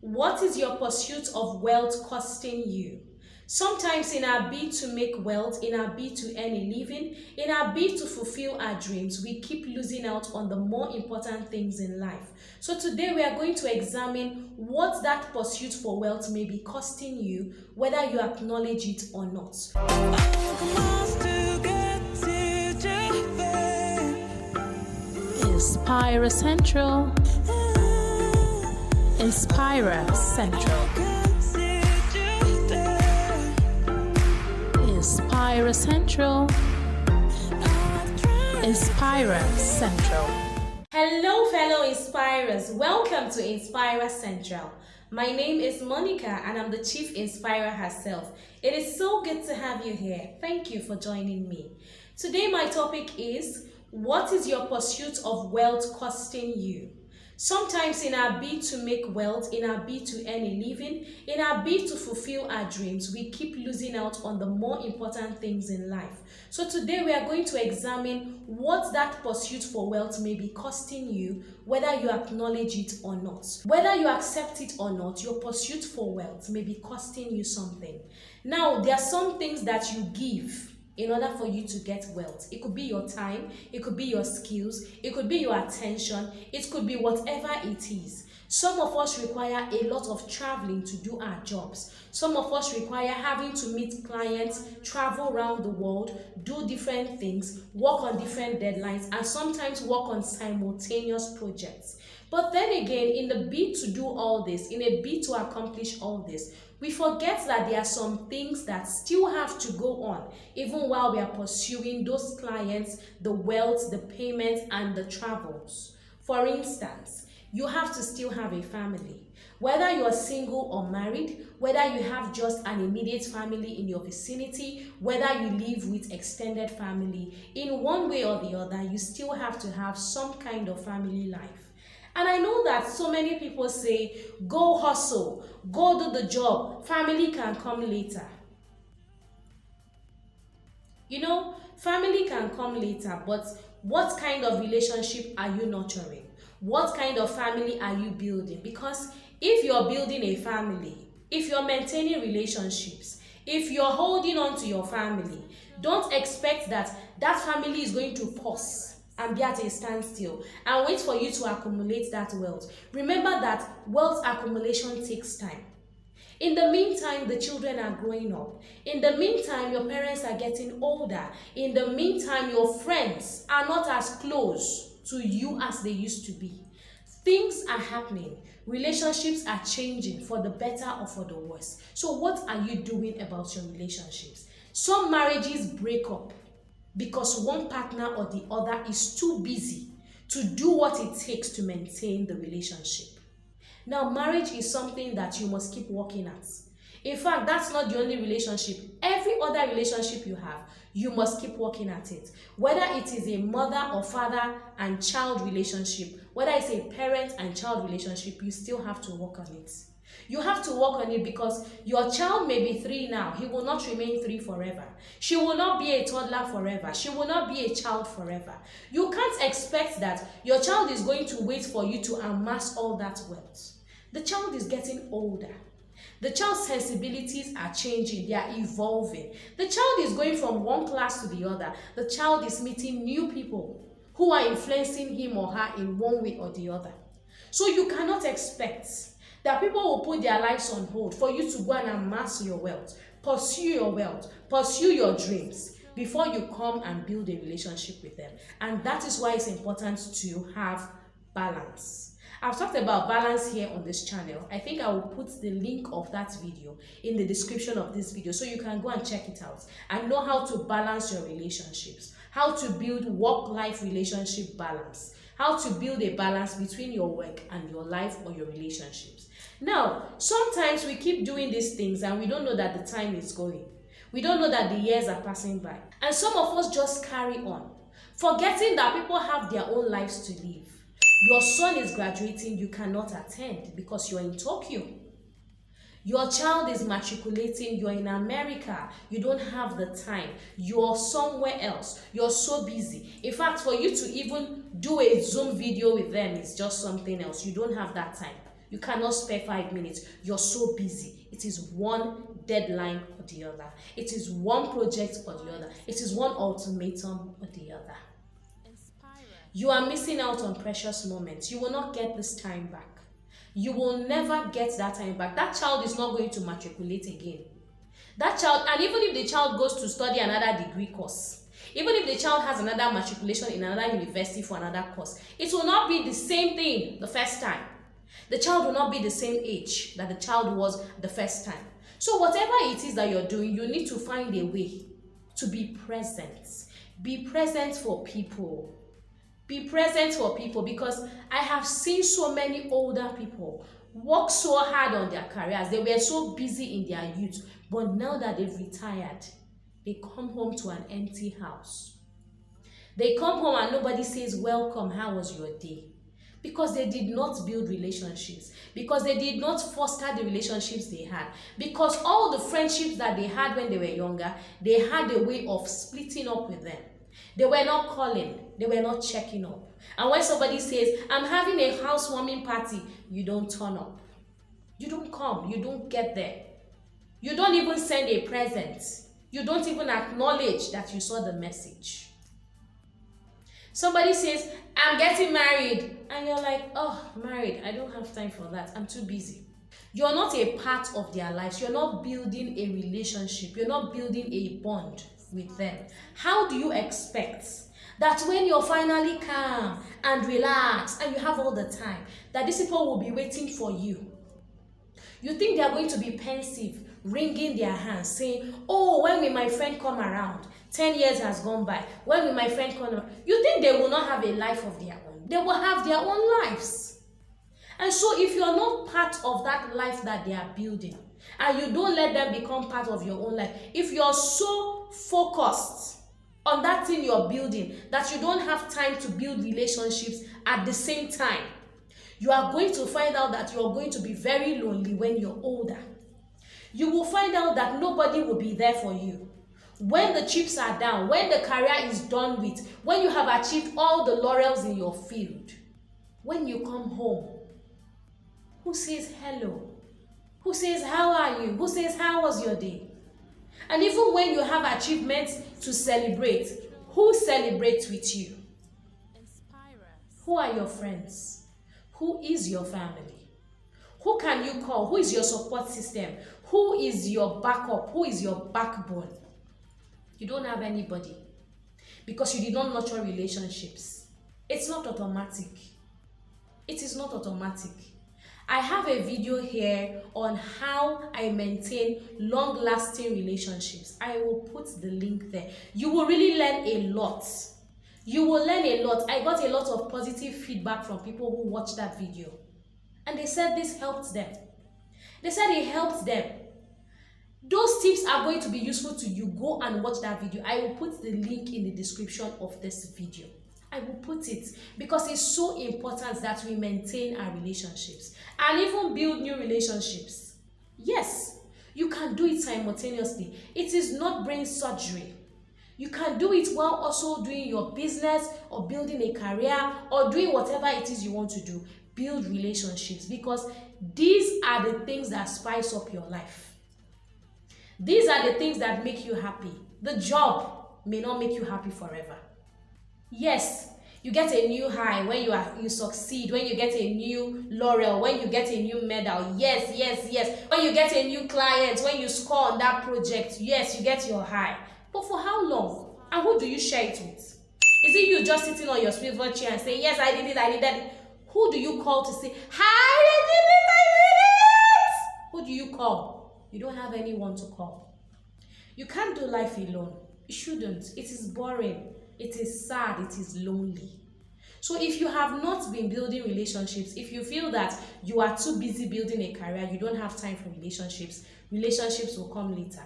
What is your pursuit of wealth costing you? Sometimes in our bid to make wealth, in our bid to earn a living, in our bid to fulfill our dreams, we keep losing out on the more important things in life. So today we are going to examine what that pursuit for wealth may be costing you, whether you acknowledge it or not. Inspira Central. Inspira Central. Inspira Central. Inspira Central. Hello fellow Inspirers, welcome to Inspira Central. My name is Monica and I'm the Chief Inspirer herself. It is so good to have you here. Thank you for joining me. Today my topic is, what is your pursuit of wealth costing you? Sometimes in our bid to make wealth, in our bid to earn a living, in our bid to fulfill our dreams, we keep losing out on the more important things in life. So today we are going to examine what that pursuit for wealth may be costing you, whether you acknowledge it or not. Whether you accept it or not, your pursuit for wealth may be costing you something. Now, there are some things that you give in order for you to get wealth. It could be your time, it could be your skills, it could be your attention, it could be whatever it is. Some of us require a lot of traveling to do our jobs. Some of us require having to meet clients, travel around the world, do different things, work on different deadlines, and sometimes work on simultaneous projects. But then again, in the bid to do all this, in a bid to accomplish all this, we forget that there are some things that still have to go on, even while we are pursuing those clients, the wealth, the payments, and the travels. For instance, you have to still have a family. Whether you are single or married, whether you have just an immediate family in your vicinity, whether you live with extended family, in one way or the other, you still have to have some kind of family life. And I know that so many people say, go hustle, go do the job, family can come later. You know, family can come later, but what kind of relationship are you nurturing? What kind of family are you building? Because if you're building a family, if you're maintaining relationships, if you're holding on to your family, don't expect that that family is going to pause and be at a standstill and wait for you to accumulate that wealth. Remember that wealth accumulation takes time. In the meantime, the children are growing up. In the meantime, your parents are getting older. In the meantime, your friends are not as close to you as they used to be. Things are happening. Relationships are changing for the better or for the worse. So what are you doing about your relationships? Some marriages break up because one partner or the other is too busy to do what it takes to maintain the relationship. Now, marriage is something that you must keep working at. In fact, that's not the only relationship. Every other relationship you have, you must keep working at it. Whether it is a mother or father and child relationship, whether it's a parent and child relationship, you still have to work on it. You have to work on it because your child may be 3 now. He will not remain 3 forever. She will not be a toddler forever. She will not be a child forever. You can't expect that your child is going to wait for you to amass all that wealth. The child is getting older. The child's sensibilities are changing. They are evolving. The child is going from one class to the other. The child is meeting new people who are influencing him or her in one way or the other. So you cannot expect that people will put their lives on hold for you to go and amass your wealth, pursue your dreams before you come and build a relationship with them. And that is why it's important to have balance. I've talked about balance here on this channel. I think I will put the link of that video in the description of this video so you can go and check it out and know how to balance your relationships, how to build work-life relationship balance, how to build a balance between your work and your life or your relationships. Now, sometimes we keep doing these things and we don't know that the time is going. We don't know that the years are passing by. And some of us just carry on, forgetting that people have their own lives to live. Your son is graduating, you cannot attend because you're in Tokyo. Your child is matriculating, you're in America, you don't have the time, you're somewhere else, you're so busy. In fact, for you to even do a Zoom video with them is just something else. You don't have that time. You cannot spare 5 minutes. You're so busy. It is one deadline or the other. It is one project or the other. It is one ultimatum or the other. You are missing out on precious moments. You will not get this time back. You will never get that time back. That child is not going to matriculate again. That child, and even if the child goes to study another degree course, even if the child has another matriculation in another university for another course, it will not be the same thing the first time. The child will not be the same age that the child was the first time. So whatever it is that you're doing, you need to find a way to be present. Be present for people. Be present for people, because I have seen so many older people work so hard on their careers. They were so busy in their youth, but now that they've retired, they come home to an empty house. They come home and nobody says, welcome, how was your day? Because they did not build relationships, because they did not foster the relationships they had, because all the friendships that they had when they were younger, they had a way of splitting up with them. They were not calling, they were not checking up. And when somebody says, I'm having a housewarming party, you don't turn up. You don't come, you don't get there. You don't even send a present. You don't even acknowledge that you saw the message. Somebody says, I'm getting married. And you're like, oh, married, I don't have time for that. I'm too busy. You're not a part of their lives. You're not building a relationship. You're not building a bond with them. How do you expect that when you're finally calm and relaxed and you have all the time, that these people will be waiting for you? You think they are going to be pensive, wringing their hands, saying, oh, when will my friend come around? 10 years has gone by. When will my friend come around? You think they will not have a life of their own? They will have their own lives. And so if you're not part of that life that they are building, and you don't let them become part of your own life, if you're so focused on that thing you're building that you don't have time to build relationships at the same time, you are going to find out that you're going to be very lonely when you're older. You will find out that nobody will be there for you. When the chips are down, when the career is done with, when you have achieved all the laurels in your field, when you come home, who says hello? Who says, how are you? Who says, how was your day? And even when you have achievements to celebrate, who celebrates with you? Who are your friends? Who is your family? Who can you call? Who is your support system? Who is your backup? Who is your backbone? You don't have anybody because you did not nurture relationships. It's not automatic. It is not automatic. I have a video here on how I maintain long-lasting relationships. I will put the link there. You will really learn a lot. You will learn a lot. I got a lot of positive feedback from people who watched that video. And they said this helped them. They said it helped them. Those tips are going to be useful to you. Go and watch that video. I will put the link in the description of this video. I will put it because it's so important that we maintain our relationships and even build new relationships. Yes, you can do it simultaneously. It is not brain surgery. You can do it while also doing your business or building a career or doing whatever it is you want to do. Build relationships because these are the things that spice up your life. These are the things that make you happy. The job may not make you happy forever. Yes, you get a new high when you succeed, when you get a new laurel, when you get a new medal. Yes, yes, yes. When you get a new client, when you score on that project, yes, you get your high. But for how long? And who do you share it with? Is it you just sitting on your swivel chair and saying, yes, I did it, I did that? Who do you call to say, hi, I did it, I did it? Who do you call? You don't have anyone to call. You can't do life alone. You shouldn't. It is boring. It is sad, it is lonely. So if you have not been building relationships, if you feel that you are too busy building a career, you don't have time for relationships, relationships will come later.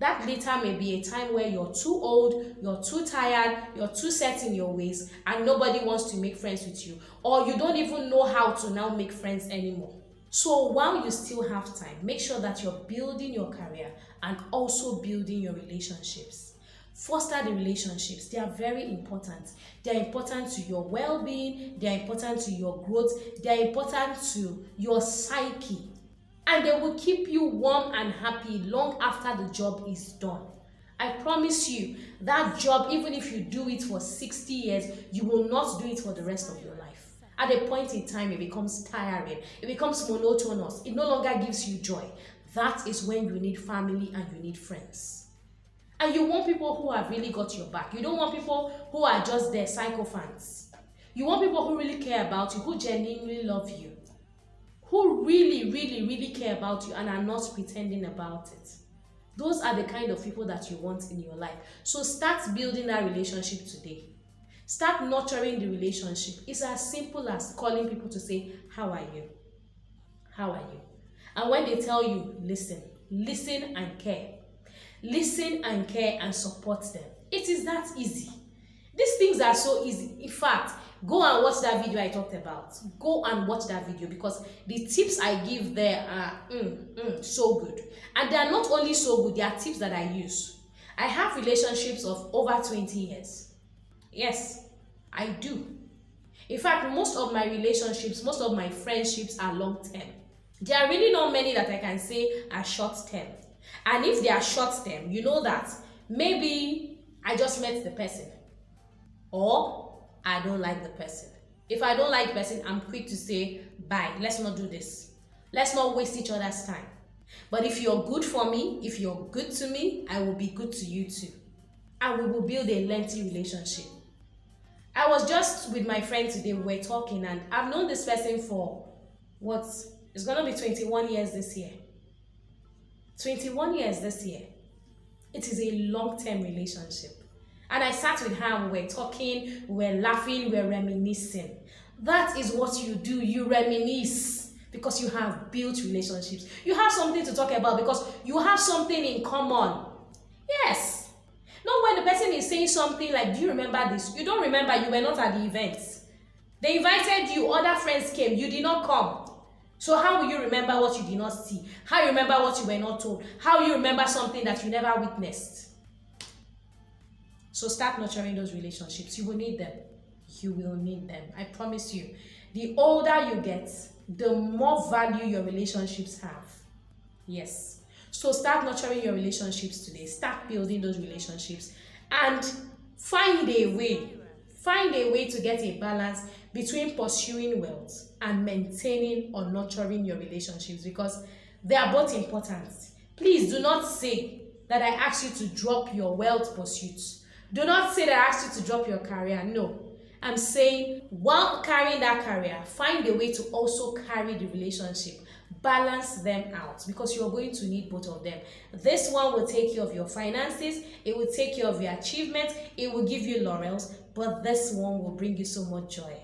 That later may be a time where you're too old, you're too tired, you're too set in your ways, and nobody wants to make friends with you. Or you don't even know how to now make friends anymore. So while you still have time, make sure that you're building your career and also building your relationships. Foster the relationships. They are very important. They are important to your well-being. They are important to your growth. They are important to your psyche. And they will keep you warm and happy long after the job is done. I promise you, that job, even if you do it for 60 years, you will not do it for the rest of your life. At a point in time, it becomes tiring. It becomes monotonous. It no longer gives you joy. That is when you need family and you need friends. And you want people who have really got your back. You don't want people who are just there, sycophants. You want people who really care about you, who genuinely love you, who really, really, really care about you and are not pretending about it. Those are the kind of people that you want in your life. So start building that relationship today. Start nurturing the relationship. It's as simple as calling people to say, how are you? How are you? And when they tell you, listen. Listen and care. Listen and care and support them. It is that easy. These things are so easy. In fact, go and watch that video I talked about. Go and watch that video because the tips I give there are so good. And they are not only so good, they are tips that I use. I have relationships of over 20 years. Yes, I do. In fact, most of my relationships, most of my friendships are long term. There are really not many that I can say are short term. And if they are short term, you know that maybe I just met the person or I don't like the person. If I don't like the person, I'm quick to say, bye, let's not do this. Let's not waste each other's time. But if you're good for me, if you're good to me, I will be good to you too. And we will build a lengthy relationship. I was just with my friend today, we were talking, and I've known this person for it's going to be 21 years this year. 21 years this year. It is a long-term relationship. And I sat with her and we were talking, we were laughing, we were reminiscing. That is what you do. You reminisce because you have built relationships. You have something to talk about because you have something in common. Yes. Not when the person is saying something like, do you remember this? You don't remember, you were not at the event. They invited you, other friends came, you did not come. So how will you remember what you did not see? How you remember what you were not told? How you remember something that you never witnessed? So start nurturing those relationships. You will need them. You will need them. I promise you. The older you get, the more value your relationships have. Yes. So start nurturing your relationships today. Start building those relationships. And find a way. Find a way to get a balance between pursuing wealth and maintaining or nurturing your relationships because they are both important. Please do not say that I asked you to drop your wealth pursuits. Do not say that I asked you to drop your career. No. I'm saying while carrying that career, find a way to also carry the relationship. Balance them out because you're going to need both of them. This one will take care of your finances, it will take care of your achievements, it will give you laurels, but this one will bring you so much joy.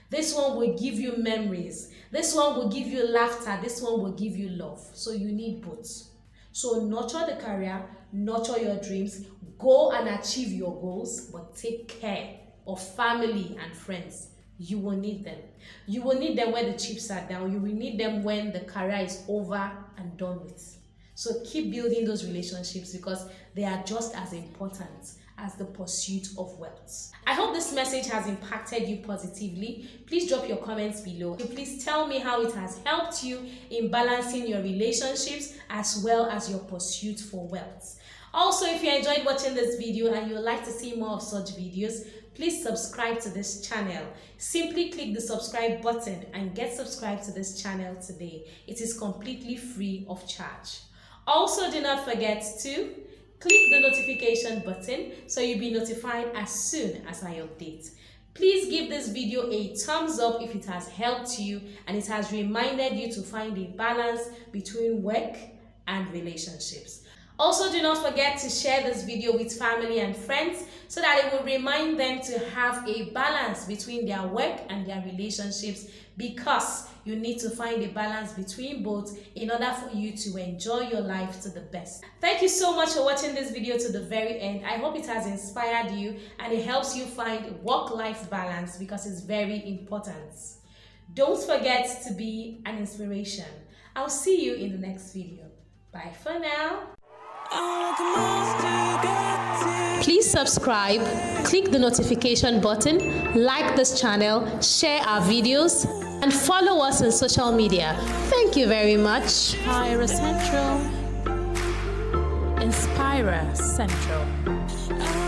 This one will give you memories. This one will give you laughter. This one will give you love. So you need both. So nurture the career, nurture your dreams, go and achieve your goals, but take care of family and friends. You will need them. You will need them when the chips are down. You will need them when the career is over and done with. So keep building those relationships because they are just as important as the pursuit of wealth. I hope this message has impacted you positively. Please drop your comments below. Please tell me how it has helped you in balancing your relationships as well as your pursuit for wealth. Also, if you enjoyed watching this video and you would like to see more of such videos, please subscribe to this channel. Simply click the subscribe button and get subscribed to this channel today. It is completely free of charge. Also, do not forget to click the notification button so you'll be notified as soon as I update. Please give this video a thumbs up if it has helped you and it has reminded you to find a balance between work and relationships. Also, do not forget to share this video with family and friends so that it will remind them to have a balance between their work and their relationships because you need to find a balance between both in order for you to enjoy your life to the best. Thank you so much for watching this video to the very end. I hope it has inspired you and it helps you find work-life balance because it's very important. Don't forget to be an inspiration. I'll see you in the next video. Bye for now. Please subscribe, click the notification button, like this channel, share our videos, and follow us on social media. Thank you very much. Inspira Central. Inspira Central.